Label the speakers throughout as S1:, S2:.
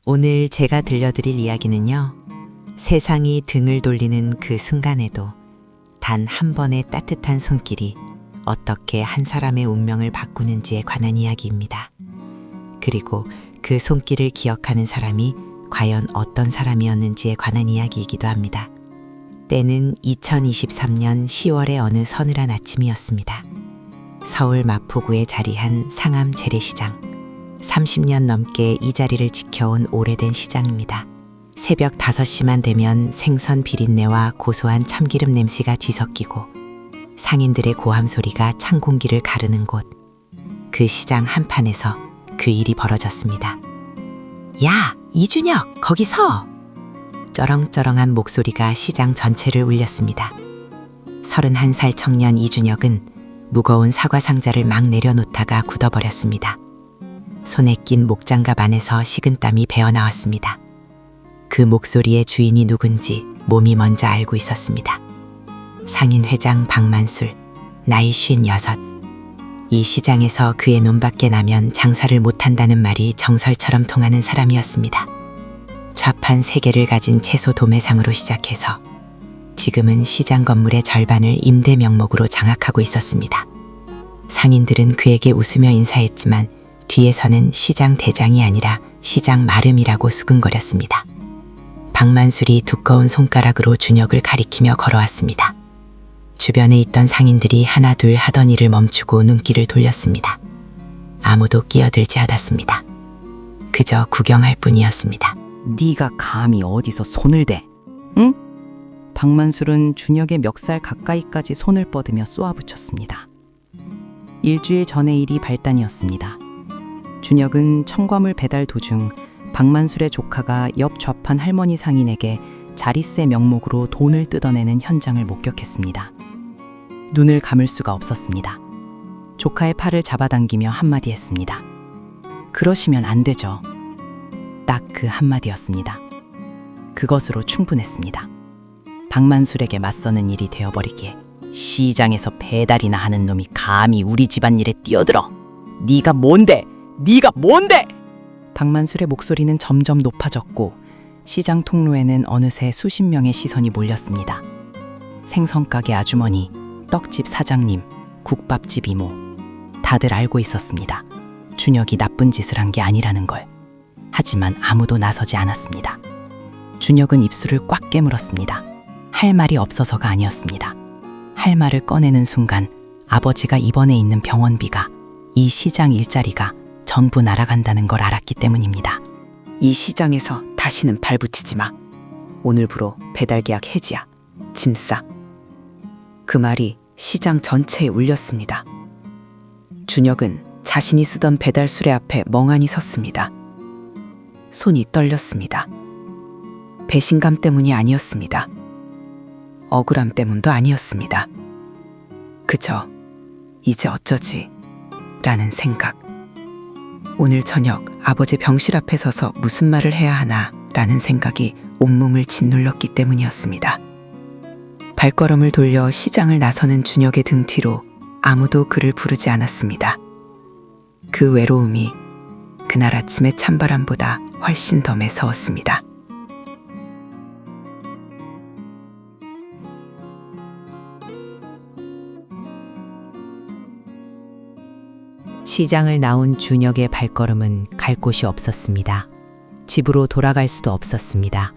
S1: 오늘 제가 들려드릴 이야기는요. 세상이 등을 돌리는 그 순간에도 단 한 번의 따뜻한 손길이 어떻게 한 사람의 운명을 바꾸는지에 관한 이야기입니다. 그리고 그 손길을 기억하는 사람이 과연 어떤 사람이었는지에 관한 이야기이기도 합니다. 때는 2023년 10월의 어느 서늘한 아침이었습니다. 서울 마포구에 자리한 상암 재래시장. 30년 넘게 이 자리를 지켜온 오래된 시장입니다. 새벽 5시만 되면 생선 비린내와 고소한 참기름 냄새가 뒤섞이고 상인들의 고함 소리가 찬 공기를 가르는 곳. 그 시장 한판에서 그 일이 벌어졌습니다. 야, 이준혁, 거기 서! 쩌렁쩌렁한 목소리가 시장 전체를 울렸습니다. 31살 청년 이준혁은 무거운 사과 상자를 막 내려놓다가 굳어버렸습니다. 손에 낀 목장갑 안에서 식은땀이 배어나왔습니다. 그 목소리의 주인이 누군지 몸이 먼저 알고 있었습니다. 상인 회장 박만술, 나이 56. 이 시장에서 그의 눈밖에 나면 장사를 못한다는 말이 정설처럼 통하는 사람이었습니다. 좌판 3개를 가진 채소 도매상으로 시작해서 지금은 시장 건물의 절반을 임대 명목으로 장악하고 있었습니다. 상인들은 그에게 웃으며 인사했지만 뒤에서는 시장 대장이 아니라 시장 마름이라고 수근거렸습니다. 박만술이 두꺼운 손가락으로 준혁을 가리키며 걸어왔습니다. 주변에 있던 상인들이 하나둘 하던 일을 멈추고 눈길을 돌렸습니다. 아무도 끼어들지 않았습니다. 그저 구경할 뿐이었습니다.
S2: 네가 감히 어디서 손을 대? 응? 박만술은 준혁의 멱살 가까이까지 손을 뻗으며 쏘아붙였습니다. 일주일 전의 일이 발단이었습니다. 준혁은 첨과물 배달 도중 박만술의 조카가 옆 좌판 할머니 상인에게 자릿세 명목으로 돈을 뜯어내는 현장을 목격했습니다. 눈을 감을 수가 없었습니다. 조카의 팔을 잡아당기며 한마디 했습니다. 그러시면 안 되죠. 딱 그 한마디였습니다. 그것으로 충분했습니다. 박만술에게 맞서는 일이 되어버리기에 시장에서 배달이나 하는 놈이 감히 우리 집안일에 뛰어들어. 네가 뭔데? 네가 뭔데? 박만술의 목소리는 점점 높아졌고 시장 통로에는 어느새 수십 명의 시선이 몰렸습니다. 생선가게 아주머니, 떡집 사장님, 국밥집 이모. 다들 알고 있었습니다. 준혁이 나쁜 짓을 한 게 아니라는 걸. 하지만 아무도 나서지 않았습니다. 준혁은 입술을 꽉 깨물었습니다. 할 말이 없어서가 아니었습니다. 할 말을 꺼내는 순간 아버지가 입원해 있는 병원비가, 이 시장 일자리가 전부 날아간다는 걸 알았기 때문입니다.
S3: 이 시장에서 다시는 발붙이지 마. 오늘부로 배달 계약 해지야. 짐 싸. 그 말이 시장 전체에 울렸습니다. 준혁은 자신이 쓰던 배달 수레 앞에 멍하니 섰습니다. 손이 떨렸습니다. 배신감 때문이 아니었습니다. 억울함 때문도 아니었습니다. 그저 이제 어쩌지? 라는 생각. 오늘 저녁 아버지 병실 앞에 서서 무슨 말을 해야 하나 라는 생각이 온몸을 짓눌렀기 때문이었습니다. 발걸음을 돌려 시장을 나서는 준혁의 등 뒤로 아무도 그를 부르지 않았습니다. 그 외로움이 그날 아침의 찬바람보다 훨씬 더 매서웠습니다.
S1: 시장을 나온 준혁의 발걸음은 갈 곳이 없었습니다. 집으로 돌아갈 수도 없었습니다.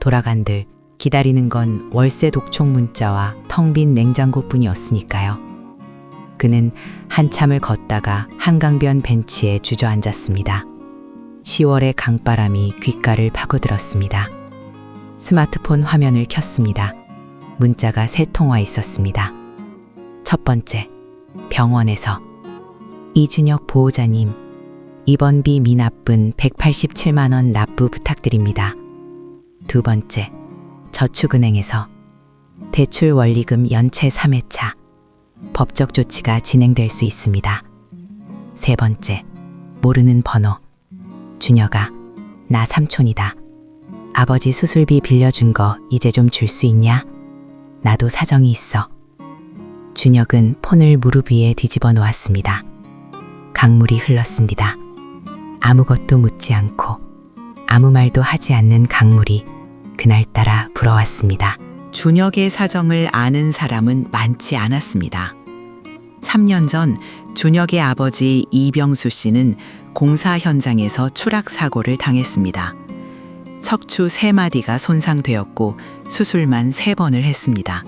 S1: 돌아간들 기다리는 건 월세 독촉 문자와 텅 빈 냉장고뿐이었으니까요. 그는 한참을 걷다가 한강변 벤치에 주저앉았습니다. 10월의 강바람이 귓가를 파고들었습니다. 스마트폰 화면을 켰습니다. 문자가 3통 와 있었습니다. 첫 번째, 병원에서. 이준혁 보호자님, 입원비 미납분 187만 원 납부 부탁드립니다. 두 번째, 저축은행에서 대출 원리금 연체 3회차. 법적 조치가 진행될 수 있습니다. 세 번째, 모르는 번호. 준혁아, 나 삼촌이다. 아버지 수술비 빌려준 거 이제 좀 줄 수 있냐? 나도 사정이 있어. 준혁은 폰을 무릎 위에 뒤집어 놓았습니다. 강물이 흘렀습니다. 아무것도 묻지 않고 아무 말도 하지 않는 강물이 그날따라 불어왔습니다.
S3: 준혁의 사정을 아는 사람은 많지 않았습니다. 3년 전 준혁의 아버지 이병수 씨는 공사 현장에서 추락 사고를 당했습니다. 척추 3마디가 손상되었고 수술만 3번을 했습니다.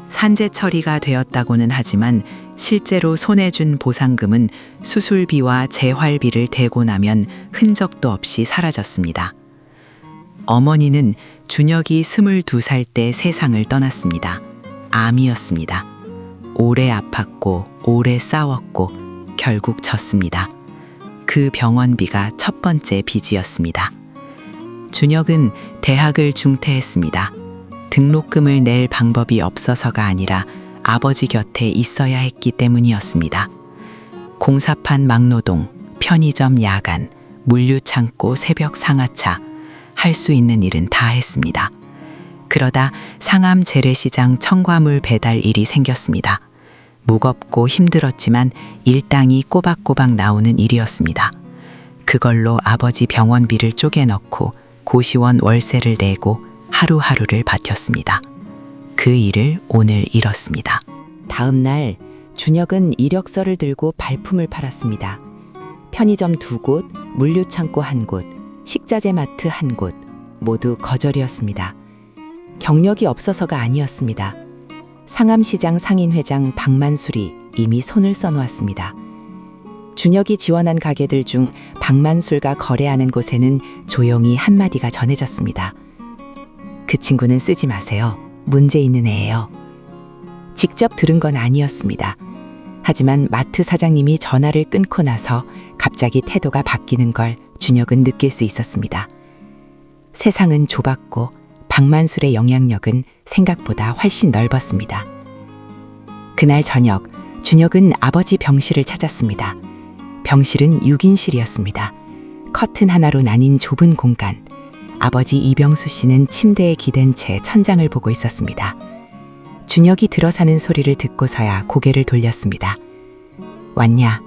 S3: 산재 처리가 되었다고는 하지만 실제로 손에 준 보상금은 수술비와 재활비를 대고 나면 흔적도 없이 사라졌습니다. 어머니는 준혁이 22살 때 세상을 떠났습니다. 암이었습니다. 오래 아팠고 오래 싸웠고 결국 졌습니다. 그 병원비가 첫 번째 빚이었습니다. 준혁은 대학을 중퇴했습니다. 등록금을 낼 방법이 없어서가 아니라 아버지 곁에 있어야 했기 때문이었습니다. 공사판 막노동, 편의점 야간, 물류창고 새벽 상하차, 할 수 있는 일은 다 했습니다. 그러다 상암 재래시장 첨가물 배달 일이 생겼습니다. 무겁고 힘들었지만 일당이 꼬박꼬박 나오는 일이었습니다. 그걸로 아버지 병원비를 쪼개 넣고 고시원 월세를 내고 하루하루를 버텼습니다. 그 일을 오늘 잃었습니다.
S1: 다음 날 준혁은 이력서를 들고 발품을 팔았습니다. 편의점 2곳, 물류창고 1곳, 식자재 마트 1곳, 모두 거절이었습니다. 경력이 없어서가 아니었습니다. 상암시장 상인회장 박만술이 이미 손을 써놓았습니다. 준혁이 지원한 가게들 중 박만술과 거래하는 곳에는 조용히 한마디가 전해졌습니다. 그 친구는 쓰지 마세요. 문제 있는 애예요. 직접 들은 건 아니었습니다. 하지만 마트 사장님이 전화를 끊고 나서 갑자기 태도가 바뀌는 걸 준혁은 느낄 수 있었습니다. 세상은 좁았고 박만술의 영향력은 생각보다 훨씬 넓었습니다. 그날 저녁 준혁은 아버지 병실을 찾았습니다. 병실은 6인실이었습니다. 커튼 하나로 나뉜 좁은 공간. 아버지 이병수 씨는 침대에 기댄 채 천장을 보고 있었습니다. 준혁이 들어사는 소리를 듣고서야 고개를 돌렸습니다. 왔냐?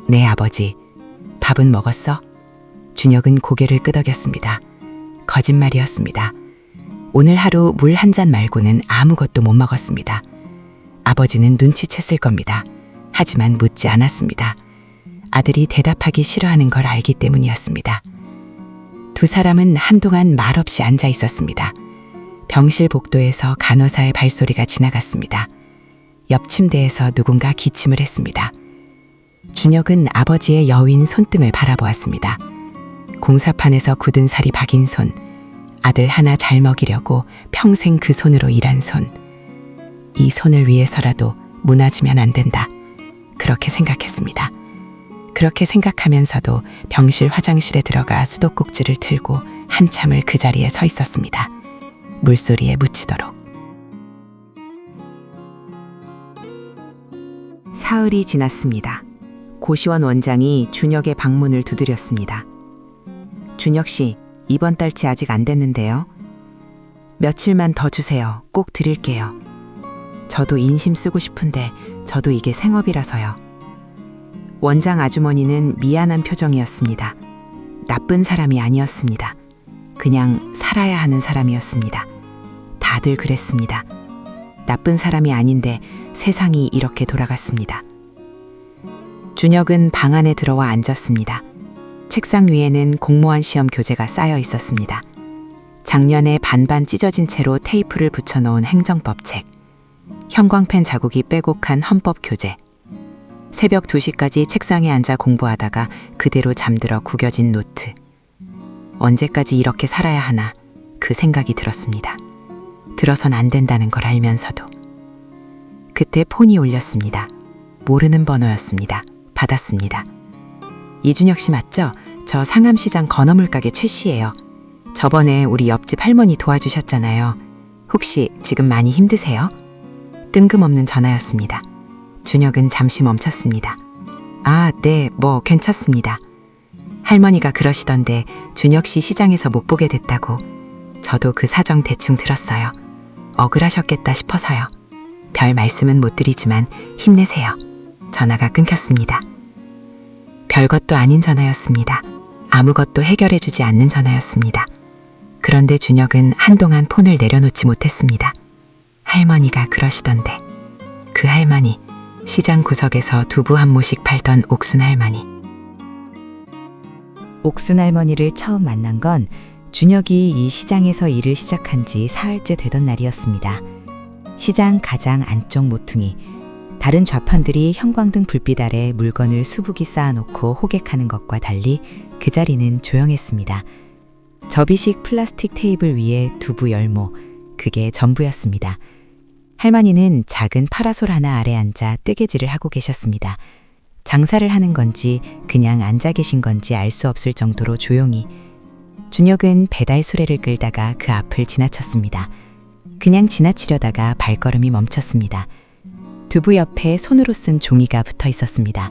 S1: 네, 아버지. 밥은 먹었어? 준혁은 고개를 끄덕였습니다. 거짓말이었습니다. 오늘 하루 물 한 잔 말고는 아무것도 못 먹었습니다. 아버지는 눈치챘을 겁니다. 하지만 묻지 않았습니다. 아들이 대답하기 싫어하는 걸 알기 때문이었습니다. 두 사람은 한동안 말없이 앉아 있었습니다. 병실 복도에서 간호사의 발소리가 지나갔습니다. 옆 침대에서 누군가 기침을 했습니다. 준혁은 아버지의 여윈 손등을 바라보았습니다. 공사판에서 굳은 살이 박인 손, 아들 하나 잘 먹이려고 평생 그 손으로 일한 손. 이 손을 위해서라도 무너지면 안 된다. 그렇게 생각했습니다. 그렇게 생각하면서도 병실 화장실에 들어가 수도꼭지를 틀고 한참을 그 자리에 서 있었습니다. 물소리에 묻히도록. 사흘이 지났습니다. 고시원 원장이 준혁의 방문을 두드렸습니다. 준혁 씨, 이번 달치 아직 안 됐는데요. 며칠만 더 주세요. 꼭 드릴게요. 저도 인심 쓰고 싶은데 저도 이게 생업이라서요. 원장 아주머니는 미안한 표정이었습니다. 나쁜 사람이 아니었습니다. 그냥 살아야 하는 사람이었습니다. 다들 그랬습니다. 나쁜 사람이 아닌데 세상이 이렇게 돌아갔습니다. 준혁은 방 안에 들어와 앉았습니다. 책상 위에는 공무원 시험 교재가 쌓여 있었습니다. 작년에 반반 찢어진 채로 테이프를 붙여놓은 행정법책, 형광펜 자국이 빼곡한 헌법 교재, 새벽 2시까지 책상에 앉아 공부하다가 그대로 잠들어 구겨진 노트. 언제까지 이렇게 살아야 하나 그 생각이 들었습니다. 들어선 안 된다는 걸 알면서도. 그때 폰이 울렸습니다. 모르는 번호였습니다. 받았습니다. 이준혁 씨 맞죠? 저 상암시장 건어물 가게 최 씨예요. 저번에 우리 옆집 할머니 도와주셨잖아요. 혹시 지금 많이 힘드세요? 뜬금없는 전화였습니다. 준혁은 잠시 멈췄습니다. 아, 네, 뭐 괜찮습니다. 할머니가 그러시던데 준혁 씨 시장에서 못 보게 됐다고. 저도 그 사정 대충 들었어요. 억울하셨겠다 싶어서요. 별 말씀은 못 드리지만 힘내세요. 전화가 끊겼습니다. 별것도 아닌 전화였습니다. 아무것도 해결해주지 않는 전화였습니다. 그런데 준혁은 한동안 폰을 내려놓지 못했습니다. 할머니가 그러시던데. 그 할머니, 시장 구석에서 두부 한 모씩 팔던 옥순 할머니. 옥순 할머니를 처음 만난 건 준혁이 이 시장에서 일을 시작한 지 사흘째 되던 날이었습니다. 시장 가장 안쪽 모퉁이, 다른 좌판들이 형광등 불빛 아래 물건을 수북이 쌓아놓고 호객하는 것과 달리 그 자리는 조용했습니다. 접이식 플라스틱 테이블 위에 두부 열모, 그게 전부였습니다. 할머니는 작은 파라솔 하나 아래 앉아 뜨개질을 하고 계셨습니다. 장사를 하는 건지 그냥 앉아 계신 건지 알 수 없을 정도로 조용히. 준혁은 배달 수레를 끌다가 그 앞을 지나쳤습니다. 그냥 지나치려다가 발걸음이 멈췄습니다. 두부 옆에 손으로 쓴 종이가 붙어 있었습니다.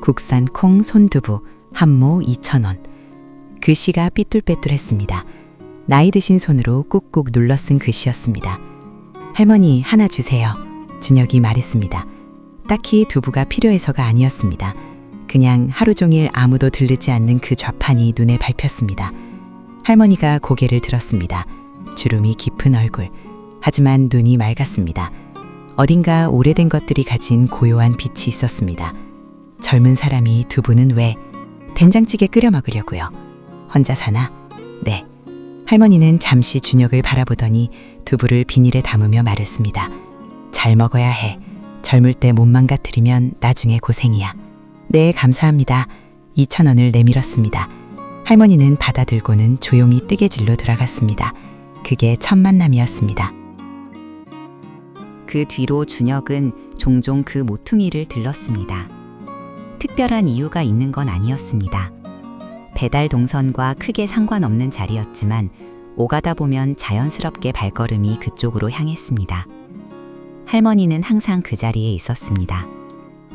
S1: 국산 콩 손두부 한 모 2,000원. 글씨가 삐뚤빼뚤했습니다. 나이 드신 손으로 꾹꾹 눌러 쓴 글씨였습니다. 할머니 하나 주세요. 준혁이 말했습니다. 딱히 두부가 필요해서가 아니었습니다. 그냥 하루 종일 아무도 들르지 않는 그 좌판이 눈에 밟혔습니다. 할머니가 고개를 들었습니다. 주름이 깊은 얼굴. 하지만 눈이 맑았습니다. 어딘가 오래된 것들이 가진 고요한 빛이 있었습니다. 젊은 사람이 두부는 왜? 된장찌개 끓여 먹으려고요. 혼자 사나? 네. 할머니는 잠시 준혁을 바라보더니 두부를 비닐에 담으며 말했습니다. 잘 먹어야 해. 젊을 때 못 망가뜨리면 나중에 고생이야. 네, 감사합니다. 2,000원을 내밀었습니다. 할머니는 받아들고는 조용히 뜨개질로 돌아갔습니다. 그게 첫 만남이었습니다. 그 뒤로 준혁은 종종 그 모퉁이를 들렀습니다. 특별한 이유가 있는 건 아니었습니다. 배달 동선과 크게 상관없는 자리였지만 오가다 보면 자연스럽게 발걸음이 그쪽으로 향했습니다. 할머니는 항상 그 자리에 있었습니다.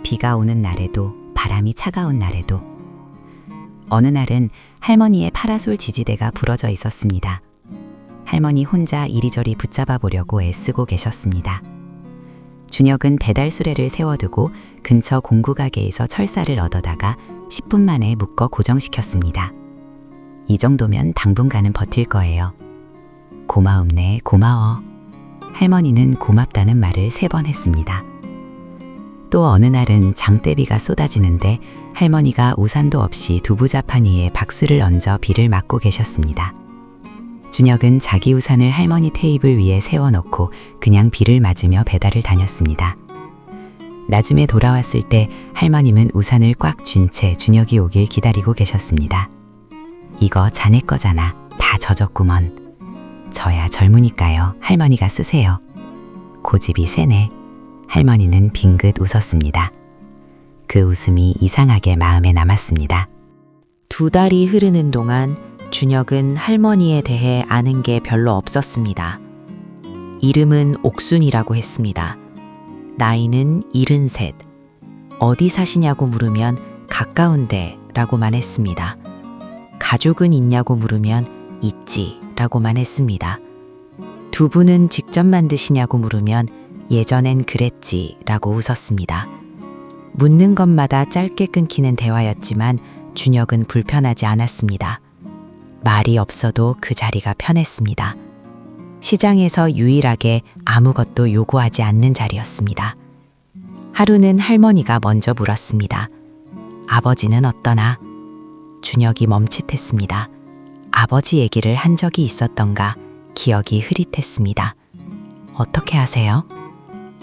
S1: 비가 오는 날에도 바람이 차가운 날에도. 어느 날은 할머니의 파라솔 지지대가 부러져 있었습니다. 할머니 혼자 이리저리 붙잡아 보려고 애쓰고 계셨습니다. 준혁은 배달 수레를 세워두고 근처 공구 가게에서 철사를 얻어다가 10분 만에 묶어 고정시켰습니다. 이 정도면 당분간은 버틸 거예요. 고마움네, 고마워. 할머니는 고맙다는 말을 3번 했습니다. 또 어느 날은 장대비가 쏟아지는데 할머니가 우산도 없이 두부자판 위에 박스를 얹어 비를 맞고 계셨습니다. 준혁은 자기 우산을 할머니 테이블 위에 세워놓고 그냥 비를 맞으며 배달을 다녔습니다. 나중에 돌아왔을 때 할머님은 우산을 꽉 쥔 채 준혁이 오길 기다리고 계셨습니다. 이거 자네 거잖아. 다 젖었구먼. 저야 젊으니까요. 할머니가 쓰세요. 고집이 세네. 할머니는 빙긋 웃었습니다. 그 웃음이 이상하게 마음에 남았습니다.
S4: 2달이 흐르는 동안 준혁은 할머니에 대해 아는 게 별로 없었습니다. 이름은 옥순이라고 했습니다. 나이는 73. 어디 사시냐고 물으면 가까운데 라고만 했습니다. 가족은 있냐고 물으면 있지 라고만 했습니다. 두부는 직접 만드시냐고 물으면 예전엔 그랬지 라고 웃었습니다. 묻는 것마다 짧게 끊기는 대화였지만 준혁은 불편하지 않았습니다. 말이 없어도 그 자리가 편했습니다. 시장에서 유일하게 아무것도 요구하지 않는 자리였습니다. 하루는 할머니가 먼저 물었습니다. 아버지는 어떠나? 준혁이 멈칫했습니다. 아버지 얘기를 한 적이 있었던가 기억이 흐릿했습니다. 어떻게 아세요?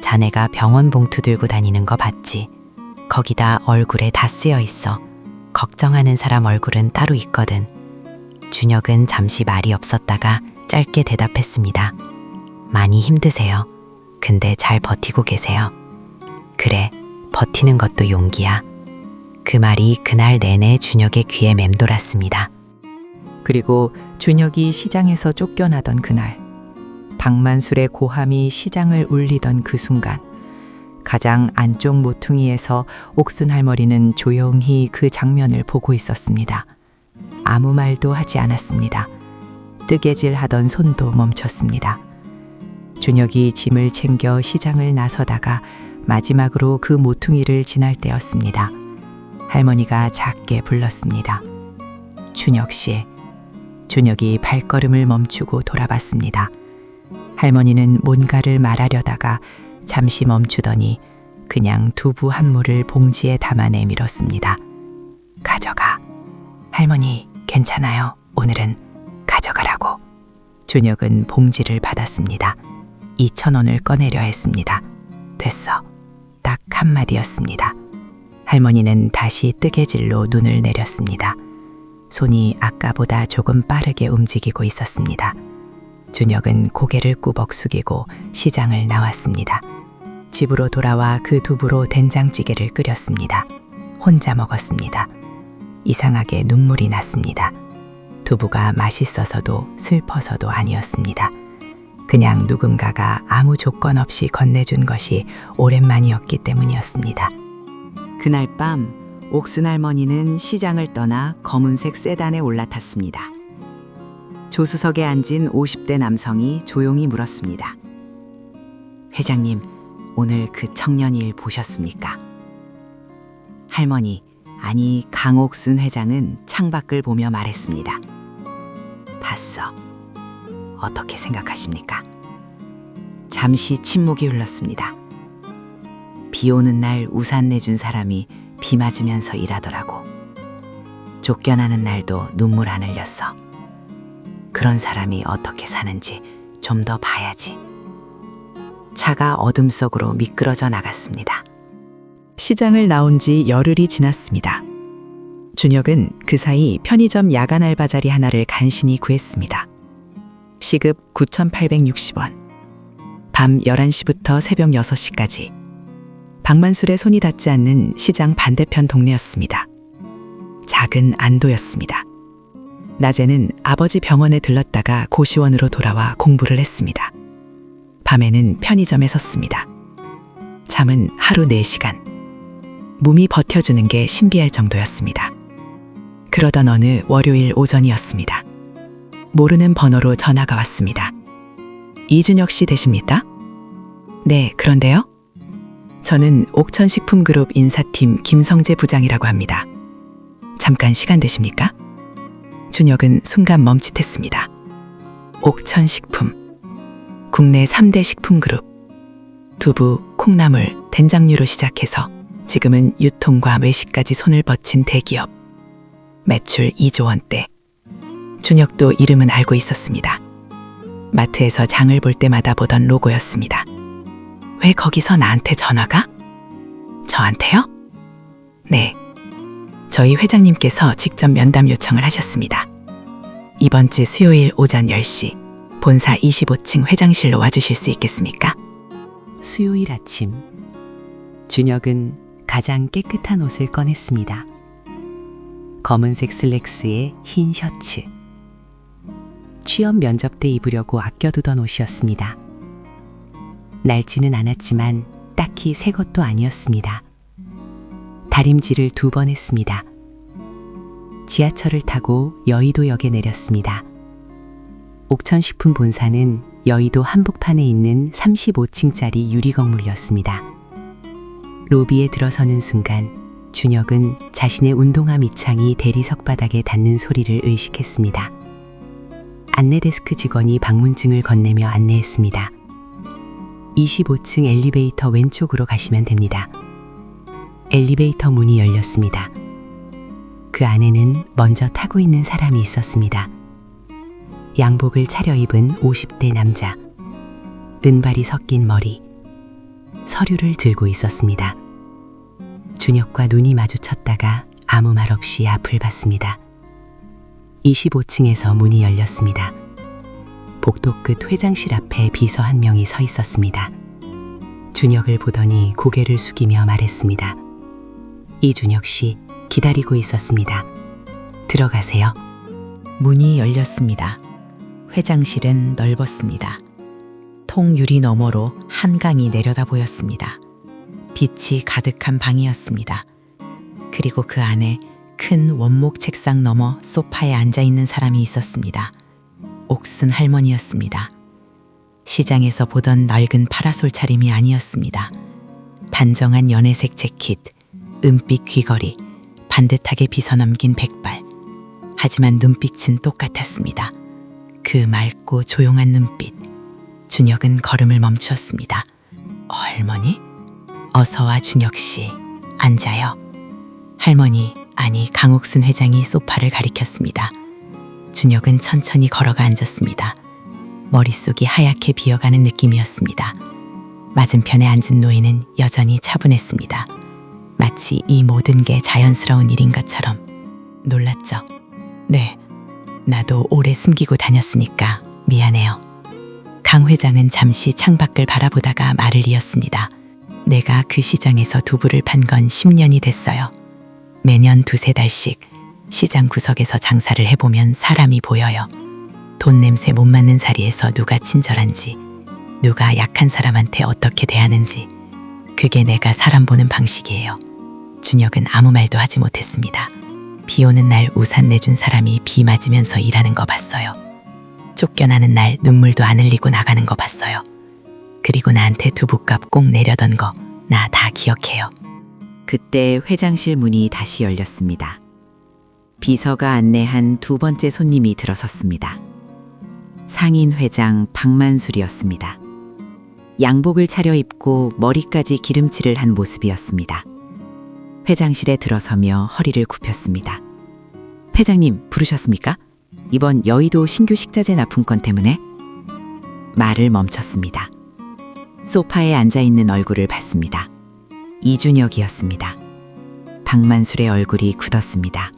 S4: 자네가 병원 봉투 들고 다니는 거 봤지? 거기다 얼굴에 다 쓰여 있어. 걱정하는 사람 얼굴은 따로 있거든. 준혁은 잠시 말이 없었다가 짧게 대답했습니다. 많이 힘드세요. 근데 잘 버티고 계세요. 그래, 버티는 것도 용기야. 그 말이 그날 내내 준혁의 귀에 맴돌았습니다.
S2: 그리고 준혁이 시장에서 쫓겨나던 그날, 박만술의 고함이 시장을 울리던 그 순간, 가장 안쪽 모퉁이에서 옥순 할머니는 조용히 그 장면을 보고 있었습니다. 아무 말도 하지 않았습니다. 뜨개질 하던 손도 멈췄습니다. 준혁이 짐을 챙겨 시장을 나서다가 마지막으로 그 모퉁이를 지날 때였습니다. 할머니가 작게 불렀습니다.
S1: 준혁 씨. 준혁이 발걸음을 멈추고 돌아봤습니다. 할머니는 뭔가를 말하려다가 잠시 멈추더니 그냥 두부 한 물을 봉지에 담아 내밀었습니다. 가져가. 할머니, 괜찮아요. 오늘은 가져가라고. 준혁은 봉지를 받았습니다. 2,000원을 꺼내려 했습니다. 됐어. 딱 한마디였습니다. 할머니는 다시 뜨개질로 눈을 내렸습니다. 손이 아까보다 조금 빠르게 움직이고 있었습니다. 준혁은 고개를 꾸벅 숙이고 시장을 나왔습니다. 집으로 돌아와 그 두부로 된장찌개를 끓였습니다. 혼자 먹었습니다. 이상하게 눈물이 났습니다. 두부가 맛있어서도 슬퍼서도 아니었습니다. 그냥 누군가가 아무 조건 없이 건네준 것이 오랜만이었기 때문이었습니다.
S4: 그날 밤 옥순 할머니는 시장을 떠나 검은색 세단에 올라탔습니다. 조수석에 앉은 50대 남성이 조용히 물었습니다. 회장님, 오늘 그 청년 일 보셨습니까? 할머니, 아니 강옥순 회장은 창밖을 보며 말했습니다. 봤어. 어떻게 생각하십니까? 잠시 침묵이 흘렀습니다. 비 오는 날 우산 내준 사람이 비 맞으면서 일하더라고. 쫓겨나는 날도 눈물 안 흘렸어. 그런 사람이 어떻게 사는지 좀 더 봐야지. 차가 어둠 속으로 미끄러져 나갔습니다.
S1: 시장을 나온 지 열흘이 지났습니다. 준혁은 그 사이 편의점 야간 알바 자리 하나를 간신히 구했습니다. 시급 9,860원. 밤 11시부터 새벽 6시까지. 박만술의 손이 닿지 않는 시장 반대편 동네였습니다. 작은 안도였습니다. 낮에는 아버지 병원에 들렀다가 고시원으로 돌아와 공부를 했습니다. 밤에는 편의점에 섰습니다. 잠은 하루 4시간. 몸이 버텨주는 게 신비할 정도였습니다. 그러던 어느 월요일 오전이었습니다. 모르는 번호로 전화가 왔습니다. 이준혁 씨 되십니까? 네, 그런데요? 저는 옥천식품그룹 인사팀 김성재 부장이라고 합니다. 잠깐 시간 되십니까? 준혁은 순간 멈칫했습니다. 옥천식품. 국내 3대 식품그룹. 두부, 콩나물, 된장류로 시작해서 지금은 유통과 외식까지 손을 뻗친 대기업. 매출 2조 원대. 준혁도 이름은 알고 있었습니다. 마트에서 장을 볼 때마다 보던 로고였습니다. 왜 거기서 나한테 전화가? 저한테요? 네. 저희 회장님께서 직접 면담 요청을 하셨습니다. 이번 주 수요일 오전 10시 본사 25층 회장실로 와주실 수 있겠습니까?
S2: 수요일 아침, 준혁은 가장 깨끗한 옷을 꺼냈습니다. 검은색 슬랙스에 흰 셔츠. 취업 면접 때 입으려고 아껴두던 옷이었습니다. 낡지는 않았지만 딱히 새 것도 아니었습니다. 다림질을 2번 했습니다. 지하철을 타고 여의도역에 내렸습니다. 옥천식품 본사는 여의도 한복판에 있는 35층짜리 유리 건물이었습니다. 로비에 들어서는 순간 준혁은 자신의 운동화 밑창이 대리석 바닥에 닿는 소리를 의식했습니다. 안내데스크 직원이 방문증을 건네며 안내했습니다. 25층 엘리베이터 왼쪽으로 가시면 됩니다. 엘리베이터 문이 열렸습니다. 그 안에는 먼저 타고 있는 사람이 있었습니다. 양복을 차려입은 50대 남자. 은발이 섞인 머리. 서류를 들고 있었습니다. 준혁과 눈이 마주쳤다가 아무 말 없이 앞을 봤습니다. 25층에서 문이 열렸습니다. 복도 끝 회장실 앞에 비서 한 명이 서 있었습니다. 준혁을 보더니 고개를 숙이며 말했습니다. 이준혁 씨, 기다리고 있었습니다. 들어가세요.
S1: 문이 열렸습니다. 회장실은 넓었습니다. 통유리 너머로 한강이 내려다 보였습니다. 빛이 가득한 방이었습니다. 그리고 그 안에 큰 원목 책상 너머 소파에 앉아있는 사람이 있었습니다. 옥순 할머니였습니다. 시장에서 보던 낡은 파라솔 차림이 아니었습니다. 단정한 연회색 재킷, 은빛 귀걸이, 반듯하게 빗어넘긴 백발. 하지만 눈빛은 똑같았습니다. 그 맑고 조용한 눈빛. 준혁은 걸음을 멈추었습니다. 할머니? 어서와 준혁 씨. 앉아요. 할머니, 아니 강옥순 회장이 소파를 가리켰습니다. 준혁은 천천히 걸어가 앉았습니다. 머릿속이 하얗게 비어가는 느낌이었습니다. 맞은편에 앉은 노인은 여전히 차분했습니다. 마치 이 모든 게 자연스러운 일인 것처럼. 놀랐죠? 네, 나도 오래 숨기고 다녔으니까 미안해요. 강 회장은 잠시 창밖을 바라보다가 말을 이었습니다. 내가 그 시장에서 두부를 판 건 10년이 됐어요. 매년 2-3달씩 시장 구석에서 장사를 해보면 사람이 보여요. 돈 냄새 못 맡는 자리에서 누가 친절한지, 누가 약한 사람한테 어떻게 대하는지, 그게 내가 사람 보는 방식이에요. 준혁은 아무 말도 하지 못했습니다. 비 오는 날 우산 내준 사람이 비 맞으면서 일하는 거 봤어요. 쫓겨나는 날 눈물도 안 흘리고 나가는 거 봤어요. 그리고 나한테 두부값 꼭 내려던 거 나 다 기억해요.
S4: 그때 회장실 문이 다시 열렸습니다. 비서가 안내한 두 번째 손님이 들어섰습니다. 상인 회장 박만술이었습니다. 양복을 차려입고 머리까지 기름칠을 한 모습이었습니다. 회장실에 들어서며 허리를 굽혔습니다. 회장님 부르셨습니까? 이번 여의도 신규 식자재 납품건 때문에? 말을 멈췄습니다. 소파에 앉아있는 얼굴을 봤습니다. 이준혁이었습니다. 박만술의 얼굴이 굳었습니다.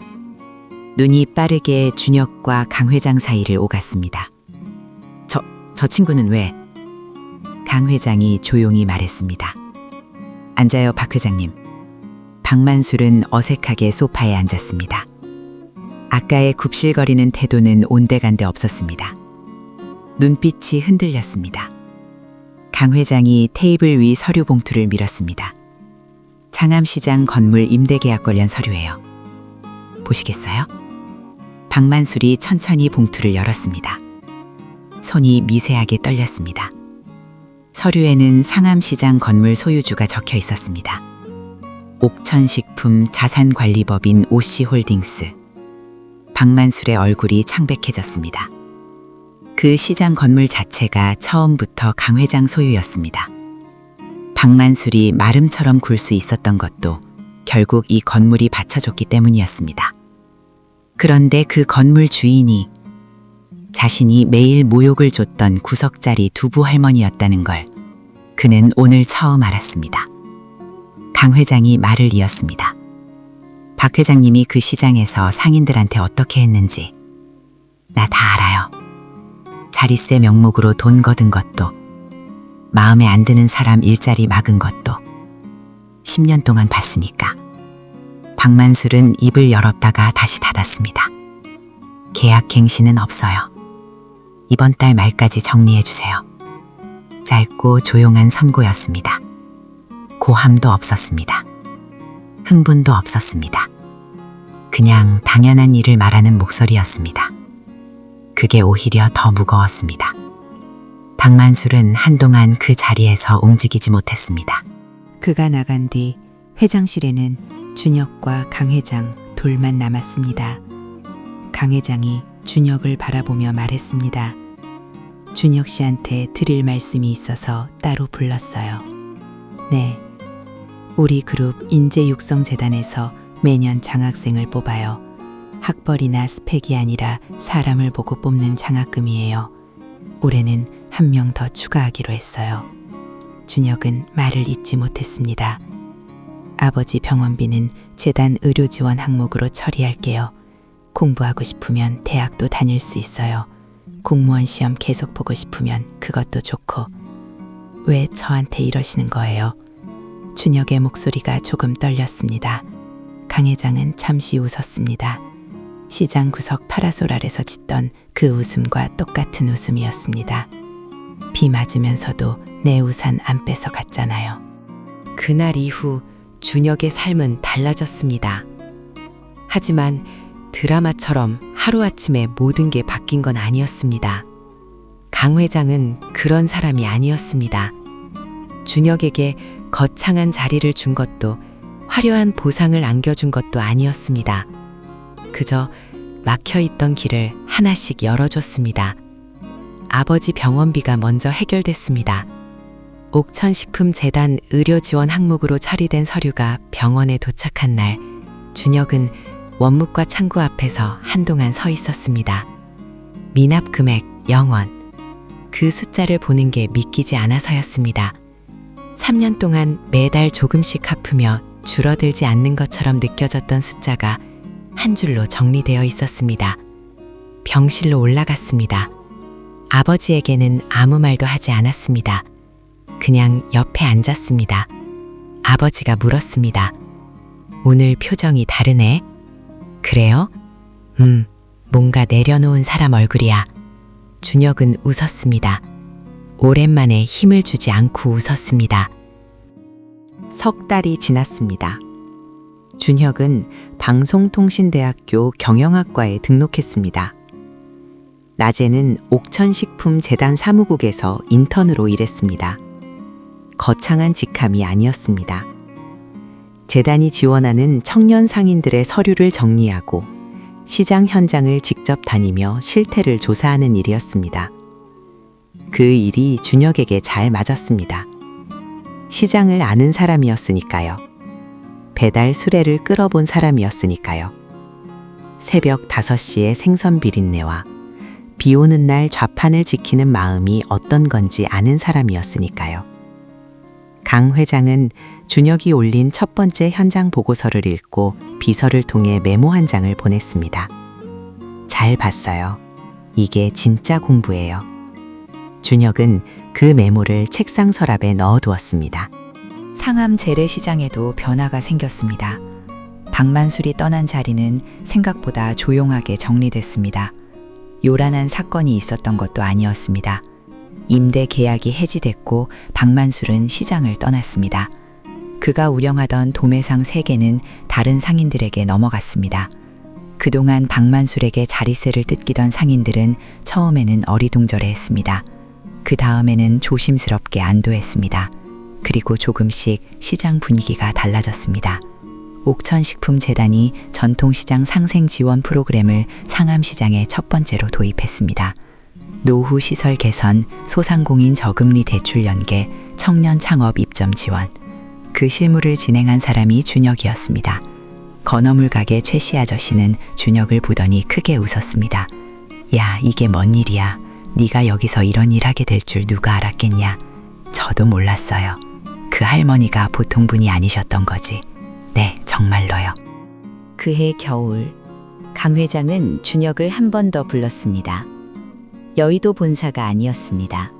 S4: 눈이 빠르게 준혁과 강 회장 사이를 오갔습니다. 저 친구는 왜? 강 회장이 조용히 말했습니다. 앉아요, 박 회장님. 박만술은 어색하게 소파에 앉았습니다. 아까의 굽실거리는 태도는 온데간데 없었습니다. 눈빛이 흔들렸습니다. 강 회장이 테이블 위 서류 봉투를 밀었습니다. 상암시장 건물 임대계약 관련 서류예요. 보시겠어요? 박만술이 천천히 봉투를 열었습니다. 손이 미세하게 떨렸습니다. 서류에는 상암시장 건물 소유주가 적혀 있었습니다. 옥천식품 자산관리법인 오씨홀딩스. 박만술의 얼굴이 창백해졌습니다. 그 시장 건물 자체가 처음부터 강 회장 소유였습니다. 박만술이 마름처럼 굴 수 있었던 것도 결국 이 건물이 받쳐줬기 때문이었습니다. 그런데 그 건물 주인이 자신이 매일 모욕을 줬던 구석자리 두부 할머니였다는 걸 그는 오늘 처음 알았습니다. 강 회장이 말을 이었습니다. 박 회장님이 그 시장에서 상인들한테 어떻게 했는지 나 다 알아요. 자릿세 명목으로 돈 거둔 것도, 마음에 안 드는 사람 일자리 막은 것도 10년 동안 봤으니까. 박만술은 입을 열었다가 다시 닫았습니다. 계약 갱신은 없어요. 이번 달 말까지 정리해 주세요. 짧고 조용한 선고였습니다. 고함도 없었습니다. 흥분도 없었습니다. 그냥 당연한 일을 말하는 목소리였습니다. 그게 오히려 더 무거웠습니다. 박만술은 한동안 그 자리에서 움직이지 못했습니다.
S1: 그가 나간 뒤 회장실에는 준혁과 강 회장 둘만 남았습니다. 강 회장이 준혁을 바라보며 말했습니다. 준혁 씨한테 드릴 말씀이 있어서 따로 불렀어요. 네, 우리 그룹 인재육성재단에서 매년 장학생을 뽑아요. 학벌이나 스펙이 아니라 사람을 보고 뽑는 장학금이에요. 올해는 1명 더 추가하기로 했어요. 준혁은 말을 잇지 못했습니다. 아버지 병원비는 재단 의료지원 항목으로 처리할게요. 공부하고 싶으면 대학도 다닐 수 있어요. 공무원 시험 계속 보고 싶으면 그것도 좋고. 왜 저한테 이러시는 거예요? 준혁의 목소리가 조금 떨렸습니다. 강 회장은 잠시 웃었습니다. 시장 구석 파라솔 아래서 짓던 그 웃음과 똑같은 웃음이었습니다. 비 맞으면서도 내 우산 안 뺏어 갔잖아요.
S4: 그날 이후 준혁의 삶은 달라졌습니다. 하지만 드라마처럼 하루아침에 모든 게 바뀐 건 아니었습니다. 강 회장은 그런 사람이 아니었습니다. 준혁에게 거창한 자리를 준 것도 화려한 보상을 안겨준 것도 아니었습니다. 그저 막혀 있던 길을 하나씩 열어줬습니다. 아버지 병원비가 먼저 해결됐습니다. 옥천식품재단 의료지원 항목으로 처리된 서류가 병원에 도착한 날, 준혁은 원무과 창구 앞에서 한동안 서 있었습니다. 미납 금액 0원. 그 숫자를 보는 게 믿기지 않아서였습니다. 3년 동안 매달 조금씩 갚으며 줄어들지 않는 것처럼 느껴졌던 숫자가 한 줄로 정리되어 있었습니다. 병실로 올라갔습니다. 아버지에게는 아무 말도 하지 않았습니다. 그냥 옆에 앉았습니다. 아버지가 물었습니다. 오늘 표정이 다르네? 그래요? 뭔가 내려놓은 사람 얼굴이야. 준혁은 웃었습니다. 오랜만에 힘을 주지 않고 웃었습니다.
S1: 석 달이 지났습니다. 준혁은 방송통신대학교 경영학과에 등록했습니다. 낮에는 옥천식품재단 사무국에서 인턴으로 일했습니다. 거창한 직함이 아니었습니다. 재단이 지원하는 청년 상인들의 서류를 정리하고 시장 현장을 직접 다니며 실태를 조사하는 일이었습니다. 그 일이 준혁에게 잘 맞았습니다. 시장을 아는 사람이었으니까요. 배달 수레를 끌어본 사람이었으니까요. 새벽 5시의 생선 비린내와 비 오는 날 좌판을 지키는 마음이 어떤 건지 아는 사람이었으니까요. 강 회장은 준혁이 올린 첫 번째 현장 보고서를 읽고 비서를 통해 메모 한 장을 보냈습니다. 잘 봤어요. 이게 진짜 공부예요. 준혁은 그 메모를 책상 서랍에 넣어두었습니다.
S3: 상암 재래시장에도 변화가 생겼습니다. 박만술이 떠난 자리는 생각보다 조용하게 정리됐습니다. 요란한 사건이 있었던 것도 아니었습니다. 임대 계약이 해지됐고 박만술은 시장을 떠났습니다. 그가 운영하던 도매상 3개는 다른 상인들에게 넘어갔습니다. 그동안 박만술에게 자리세를 뜯기던 상인들은 처음에는 어리둥절해했습니다. 그 다음에는 조심스럽게 안도했습니다. 그리고 조금씩 시장 분위기가 달라졌습니다. 옥천식품재단이 전통시장 상생 지원 프로그램을 상암시장에 첫 번째로 도입했습니다. 노후 시설 개선, 소상공인 저금리 대출 연계, 청년 창업 입점 지원. 그 실무를 진행한 사람이 준혁이었습니다. 건어물 가게 최씨 아저씨는 준혁을 보더니 크게 웃었습니다. 야, 이게 뭔 일이야. 네가 여기서 이런 일 하게 될 줄 누가 알았겠냐. 저도 몰랐어요. 그 할머니가 보통 분이 아니셨던 거지. 네, 정말로요.
S4: 그해 겨울, 강 회장은 준혁을 한 번 더 불렀습니다. 여의도 본사가 아니었습니다.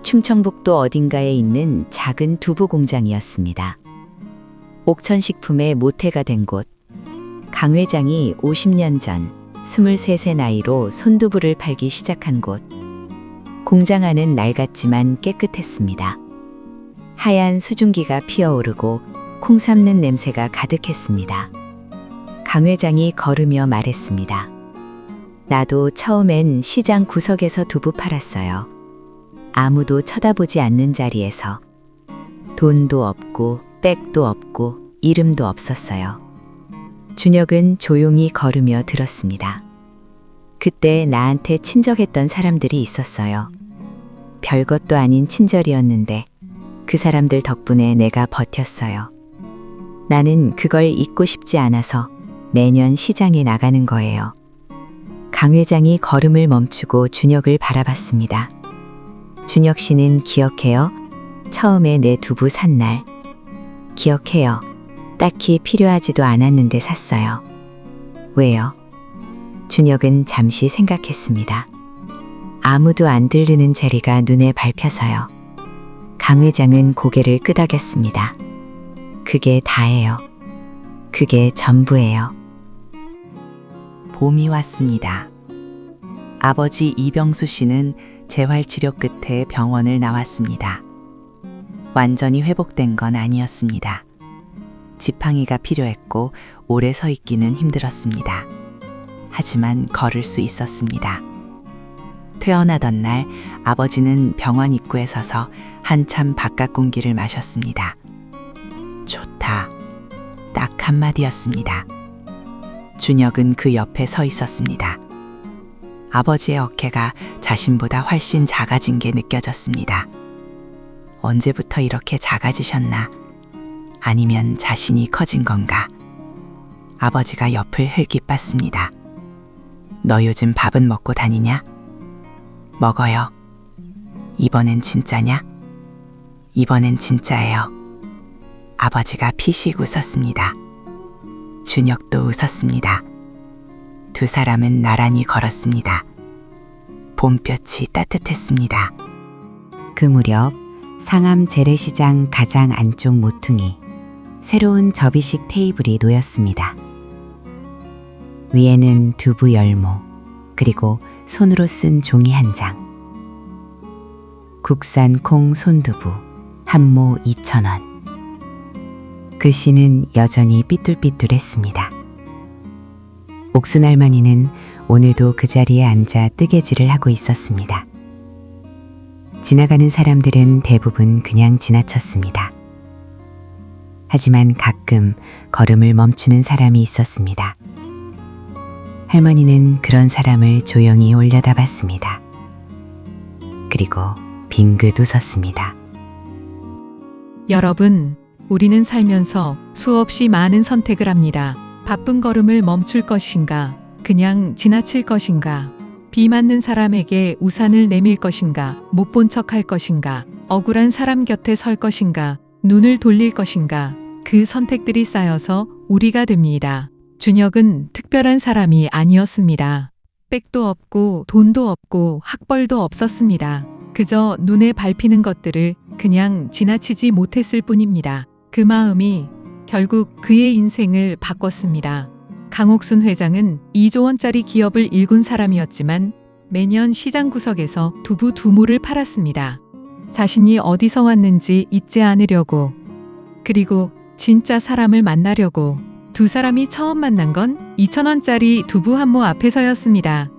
S4: 충청북도 어딘가에 있는 작은 두부 공장이었습니다. 옥천식품의 모태가 된 곳. 강 회장이 50년 전 23세 나이로 손두부를 팔기 시작한 곳. 공장 안은 낡았지만 깨끗했습니다. 하얀 수증기가 피어오르고 콩 삶는 냄새가 가득했습니다. 강 회장이 걸으며 말했습니다. 나도 처음엔 시장 구석에서 두부 팔았어요. 아무도 쳐다보지 않는 자리에서. 돈도 없고 백도 없고 이름도 없었어요. 준혁은 조용히 걸으며 들었습니다. 그때 나한테 친절했던 사람들이 있었어요. 별것도 아닌 친절이었는데 그 사람들 덕분에 내가 버텼어요. 나는 그걸 잊고 싶지 않아서 매년 시장에 나가는 거예요. 강 회장이 걸음을 멈추고 준혁을 바라봤습니다. 준혁 씨는 기억해요? 처음에 내 두부 산 날. 기억해요. 딱히 필요하지도 않았는데 샀어요. 왜요? 준혁은 잠시 생각했습니다. 아무도 안 들르는 자리가 눈에 밟혀서요. 강 회장은 고개를 끄덕였습니다. 그게 다예요. 그게 전부예요.
S1: 봄이 왔습니다. 아버지 이병수 씨는 재활치료 끝에 병원을 나왔습니다. 완전히 회복된 건 아니었습니다. 지팡이가 필요했고 오래 서 있기는 힘들었습니다. 하지만 걸을 수 있었습니다. 퇴원하던 날 아버지는 병원 입구에 서서 한참 바깥 공기를 마셨습니다. 좋다. 딱 한마디였습니다. 준혁은 그 옆에 서 있었습니다. 아버지의 어깨가 자신보다 훨씬 작아진 게 느껴졌습니다. 언제부터 이렇게 작아지셨나? 아니면 자신이 커진 건가? 아버지가 옆을 흘깃봤습니다. 너 요즘 밥은 먹고 다니냐? 먹어요. 이번엔 진짜냐? 이번엔 진짜예요. 아버지가 피식 웃었습니다. 준혁도 웃었습니다. 두 사람은 나란히 걸었습니다. 봄볕이 따뜻했습니다.
S4: 그 무렵 상암 재래시장 가장 안쪽 모퉁이 새로운 접이식 테이블이 놓였습니다. 위에는 두부 열모 그리고 손으로 쓴 종이 한 장. 국산 콩 손두부 한 모 2,000원. 글씨는 여전히 삐뚤삐뚤했습니다. 옥순 할머니는 오늘도 그 자리에 앉아 뜨개질을 하고 있었습니다. 지나가는 사람들은 대부분 그냥 지나쳤습니다. 하지만 가끔 걸음을 멈추는 사람이 있었습니다. 할머니는 그런 사람을 조용히 올려다봤습니다. 그리고 빙긋 웃었습니다.
S5: 여러분, 우리는 살면서 수없이 많은 선택을 합니다. 바쁜 걸음을 멈출 것인가, 그냥 지나칠 것인가, 비 맞는 사람에게 우산을 내밀 것인가, 못 본 척 할 것인가, 억울한 사람 곁에 설 것인가, 눈을 돌릴 것인가, 그 선택들이 쌓여서 우리가 됩니다. 준혁은 특별한 사람이 아니었습니다. 백도 없고 돈도 없고 학벌도 없었습니다. 그저 눈에 밟히는 것들을 그냥 지나치지 못했을 뿐입니다. 그 마음이 결국 그의 인생을 바꿨습니다. 강옥순 회장은 2조 원짜리 기업을 일군 사람이었지만 매년 시장 구석에서 두부 2모를 팔았습니다. 자신이 어디서 왔는지 잊지 않으려고, 그리고 진짜 사람을 만나려고. 두 사람이 처음 만난 건 2,000원짜리 두부 한 모 앞에서였습니다.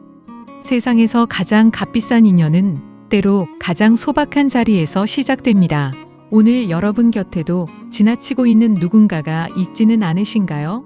S5: 세상에서 가장 값비싼 인연은 때로 가장 소박한 자리에서 시작됩니다. 오늘 여러분 곁에도 지나치고 있는 누군가가 있지는 않으신가요?